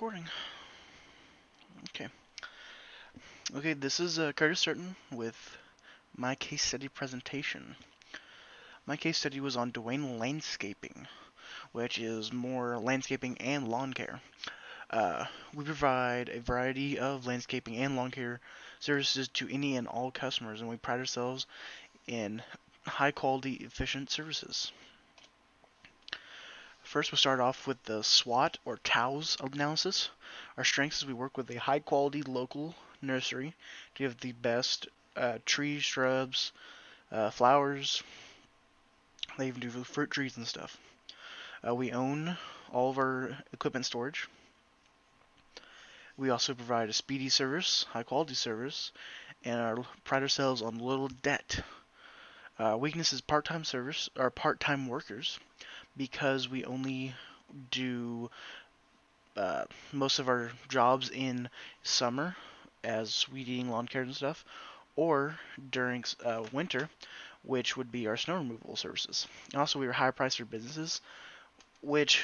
Recording. Okay. Okay, this is Curtis Certain with my case study presentation. My case study was on Dwayne Landscaping, which is more landscaping and lawn care. We provide a variety of landscaping and lawn care services to any and all customers, and we pride ourselves in high quality, efficient services. First, we'll start off with the SWOT or TOWS analysis. Our strengths is we work with a high quality local nursery to have the best trees, shrubs, flowers. They even do fruit trees and stuff. We own all of our equipment storage. We also provide a speedy service, high quality service, and pride ourselves on little debt. Weakness is part-time service or part-time workers because we only do most of our jobs in summer as weed eating, lawn care and stuff, or during winter, which would be our snow removal services. And also, we are high priced for businesses, which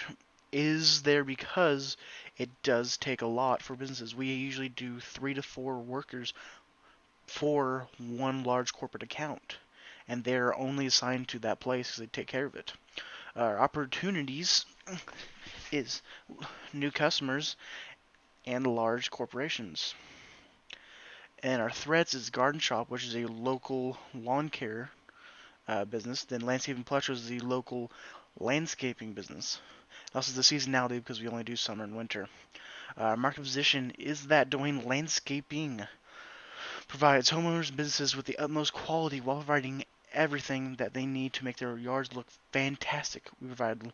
is there because it does take a lot for businesses. We usually do 3 to 4 workers for one large corporate account, and they're only assigned to that place because they take care of it. Our opportunities is new customers and large corporations. And our threats is Garden Shop, which is a local lawn care business. Then Landscaping Plus is the local landscaping business. Also the seasonality because we only do summer and winter. Our market position is that Dwayne Landscaping provides homeowners and businesses with the utmost quality while providing everything that they need to make their yards look fantastic. We provide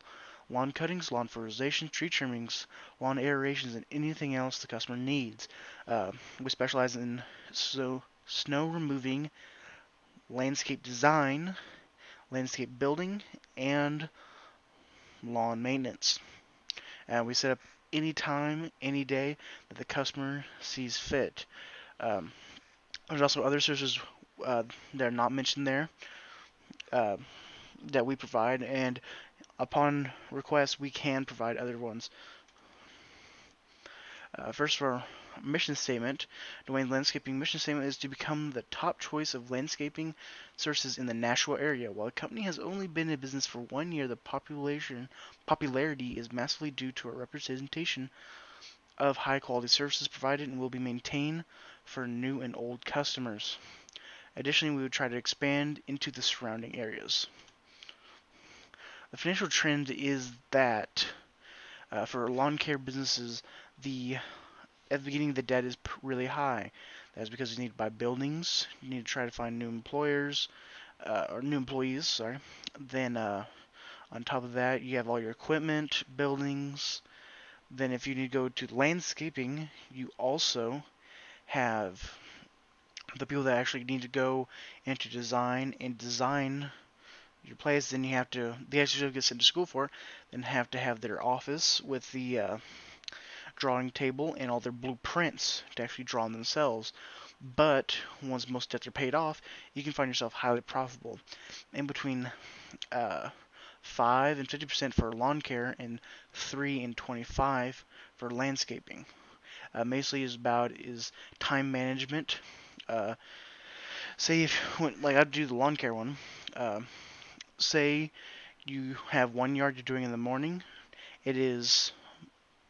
lawn cuttings, lawn fertilization, tree trimmings, lawn aerations, and anything else the customer needs. We specialize in snow removing, landscape design, landscape building, and lawn maintenance. And we set up any time, any day that the customer sees fit. Um, there's also other services that are not mentioned there uh, that we provide, and upon request, we can provide other ones. First, for our mission statement, Dwayne Landscaping mission statement is to become the top choice of landscaping services in the Nashua area. While the company has only been in business for 1 year, the popularity is massively due to our representation of high quality services provided and will be maintained for new and old customers. Additionally, we would try to expand into the surrounding areas. The financial trend is that for lawn care businesses, at the beginning the debt is really high. That's because you need to buy buildings, you need to try to find new employers or new employees. Sorry. Then on top of that, you have all your equipment, buildings. Then if you need to go to landscaping, you also have the people that actually need to go into design and design your place. Then you have to, they actually get sent to school for, then have to have their office with the drawing table and all their blueprints to actually draw them themselves. But once most debts are paid off, you can find yourself highly profitable. In between 5 and 50% for lawn care and 3 and 25 for landscaping. Mostly is time management. Say if like I do the lawn care one. Say you have 1 yard you're doing in the morning. It is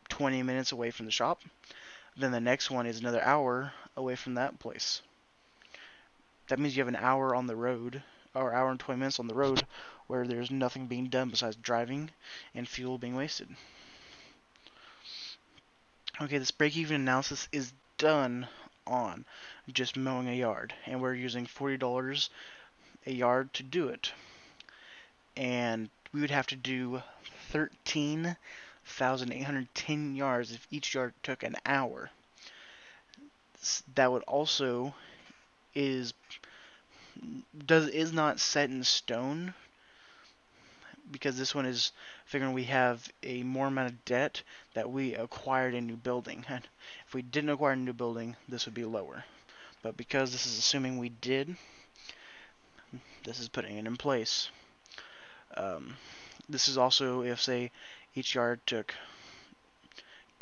20 minutes away from the shop. Then the next one is another hour away from that place. That means you have an hour on the road, or hour and 20 minutes on the road, where there's nothing being done besides driving and fuel being wasted. Okay, this break-even analysis is done on just mowing a yard, and we're using $40 a yard to do it. And we would have to do 13,810 yards if each yard took an hour. That would also is not set in stone, because this one is figuring we have a more amount of debt that we acquired a new building. And if we didn't acquire a new building, this would be lower. But because this is assuming we did, this is putting it in place. This is also if, say, each yard took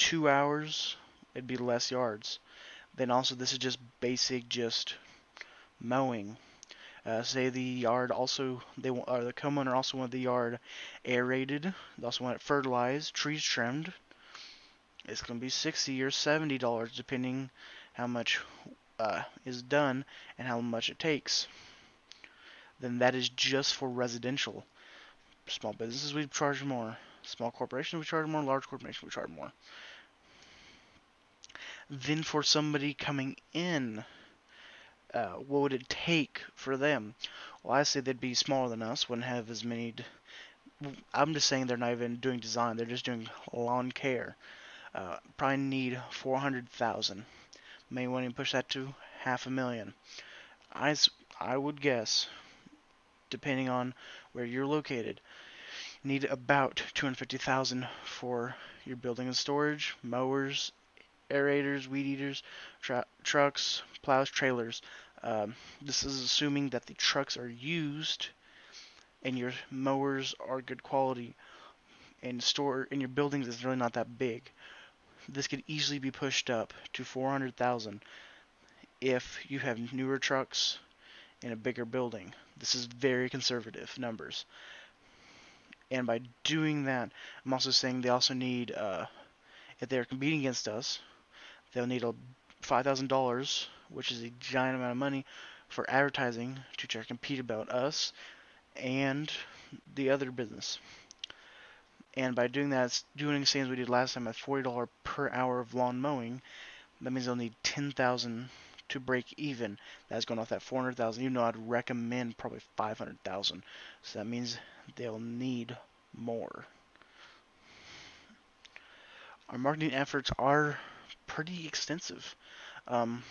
2 hours, it'd be less yards. Then also this is just basic, just mowing. Say the yard also or the homeowner also wanted the yard aerated. They also want it fertilized, trees trimmed. It's gonna be $60 or $70 depending how much is done and how much it takes. Then that is just for residential. Small businesses we charge more. Small corporations we charge more. Large corporations we charge more. Then for somebody coming in, what would it take for them? Well, I say they'd be smaller than us, wouldn't have as many. I'm just saying they're not even doing design; they're just doing lawn care. Probably need 400,000. May want to push that to 500,000. I I would guess, depending on where you're located, need about 250,000 for your building and storage, mowers, aerators, weed eaters, trucks, plows, trailers. This is assuming that the trucks are used and your mowers are good quality and your buildings is really not that big. This could easily be pushed up to 400,000 if you have newer trucks in a bigger building. This is very conservative numbers. And by doing that, I'm also saying they also need, if they're competing against us, they'll need $5,000, which is a giant amount of money, for advertising to try to compete about us and the other business. And by doing that, it's doing the same as we did last time at $40 per hour of lawn mowing. That means they'll need 10,000 to break even. That's going off that 400,000. Even though I'd recommend probably 500,000. So that means they'll need more. Our marketing efforts are pretty extensive. I'm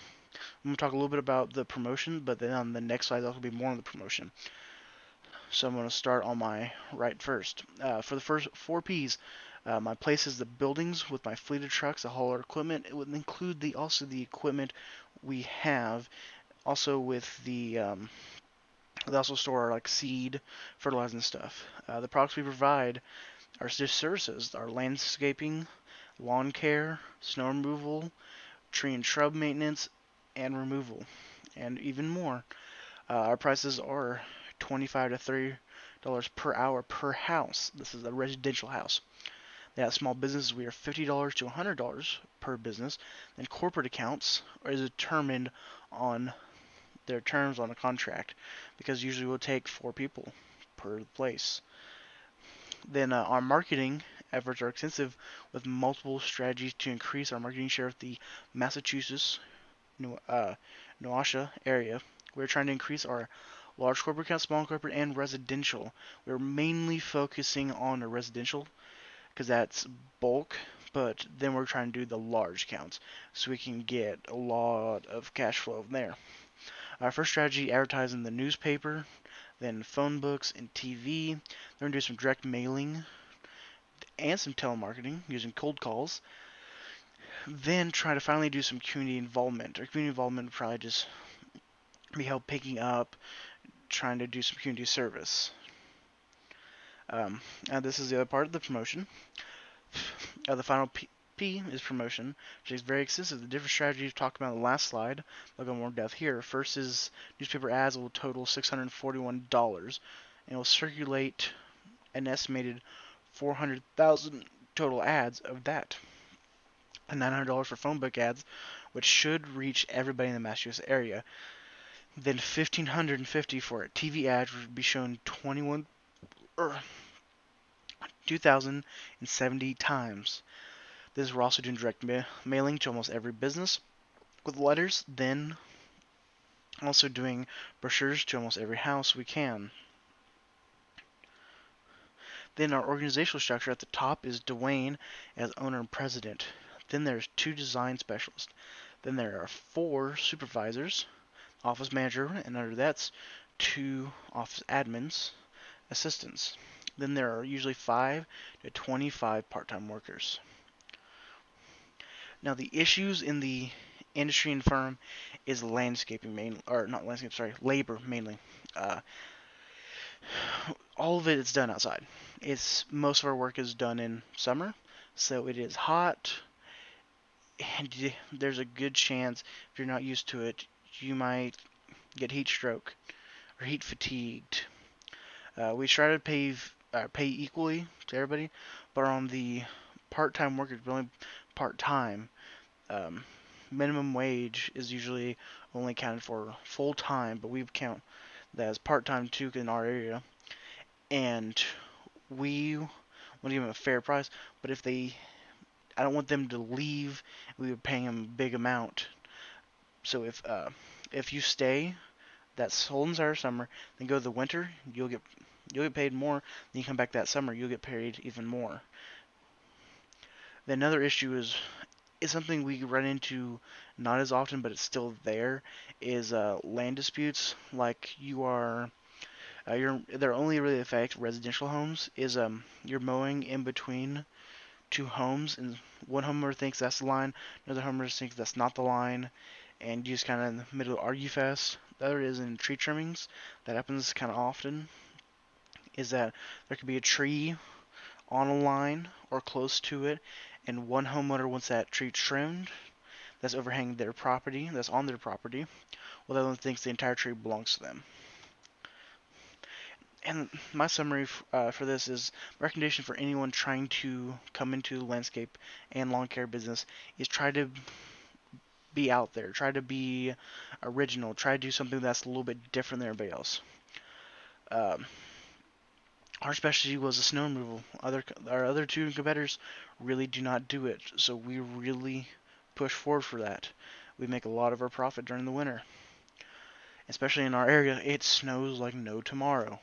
going to talk a little bit about the promotion, but then on the next slide, there'll be more on the promotion. So I'm going to start on my right first. For the first 4 P's, my place is the buildings with my fleet of trucks, the haul our equipment. It would include also the equipment we have, also with they also store like seed, fertilizer, and stuff. The products we provide are just services: our landscaping, lawn care, snow removal, tree and shrub maintenance, and removal, and even more. Our prices are $25 to $30 per hour per house. This is a residential house. At small businesses, we are $50 to $100 per business. Then corporate accounts is determined on their terms on a contract, because usually we'll take 4 people per place. Then our marketing efforts are extensive with multiple strategies to increase our marketing share of the Massachusetts, Neosha area. We're trying to increase our large corporate account, small corporate, and residential. We're mainly focusing on the residential because that's bulk, but then we're trying to do the large accounts so we can get a lot of cash flow there. Our first strategy, advertise in the newspaper, then phone books and TV. Then we're going to do some direct mailing and some telemarketing using cold calls. Then try to finally do some community involvement. Our community involvement would probably just be help picking up, trying to do some community service. And this is the other part of the promotion. The final P is promotion, which is very extensive. The different strategies talked about in the last slide. I'll go more in depth here. First is newspaper ads will total $641 and will circulate an estimated 400,000 total ads of that. And $900 for phone book ads, which should reach everybody in the Massachusetts area. Then $1,550 for a TV ad, which would be shown 2,070 times. This we're also doing direct mailing to almost every business with letters, then also doing brochures to almost every house we can. Then our organizational structure at the top is Dwayne as owner and president. Then there's 2 design specialists. Then there are 4 supervisors, office manager, and under that's 2 office admins, assistants. Then there are usually 5 to 25 part-time workers. Now the issues in the industry and firm is landscaping mainly, or not landscape, sorry, labor mainly. All of it is done outside. Most of our work is done in summer, so it is hot and there's a good chance if you're not used to it, you might get heat stroke or heat fatigued. We try to pay equally to everybody, but on the part-time workers, we're only part-time. Um, Minimum wage is usually only counted for full-time, but we count that as part-time too in our area, and we want to give them a fair price. But I don't want them to leave. We would pay them a big amount. So if you stay that whole entire summer, then go to the winter, you'll get paid more. Then you come back that summer, you'll get paid even more. Then another issue is something we run into not as often, but it's still there. Is land disputes. Like they're only really affect residential homes. Is you're mowing in between two homes, and one homeowner thinks that's the line, another homeowner thinks that's not the line, and you just kind of in the middle argue fast. The other is in tree trimmings. That happens kind of often. Is that there could be a tree on a line or close to it, and one homeowner wants that tree trimmed that's overhanging their property, that's on their property, while the other one thinks the entire tree belongs to them. And my summary for this is recommendation for anyone trying to come into the landscape and lawn care business is try to be out there, try to be original, try to do something that's a little bit different than everybody else. Um, our specialty was the snow removal. Our other two competitors really do not do it, so we really push forward for that. We make a lot of our profit during the winter. Especially in our area, it snows like no tomorrow.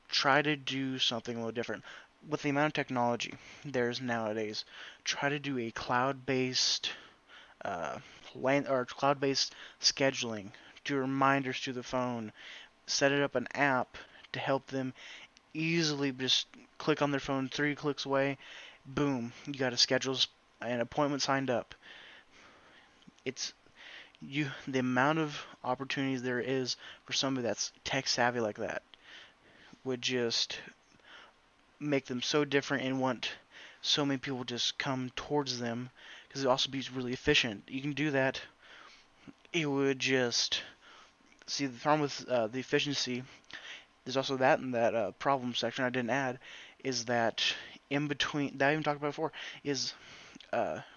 Try to do something a little different. With the amount of technology there's nowadays, try to do a cloud-based uh, cloud-based scheduling. Do reminders to the phone. Set it up an app to help them easily just click on their phone 3 clicks away. Boom, you got a schedule an appointment signed up. It's the amount of opportunities there is for somebody that's tech savvy like that would just make them so different and want so many people just come towards them because it also be really efficient. You can do that. It would just see the problem with the efficiency. There's also that in that problem section I didn't add is that in between that I even talked about before is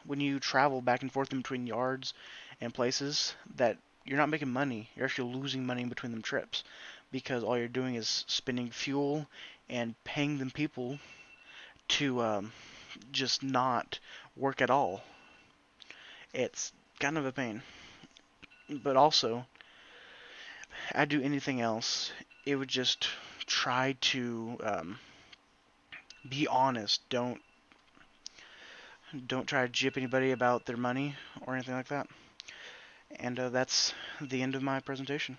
when you travel back and forth in between yards and places that you're not making money. You're actually losing money in between them trips because all you're doing is spending fuel and paying them people to just not work at all. It's kind of a pain. But also, I'd do anything else. It would just try to be honest. Don't try to jip anybody about their money or anything like that. And that's the end of my presentation.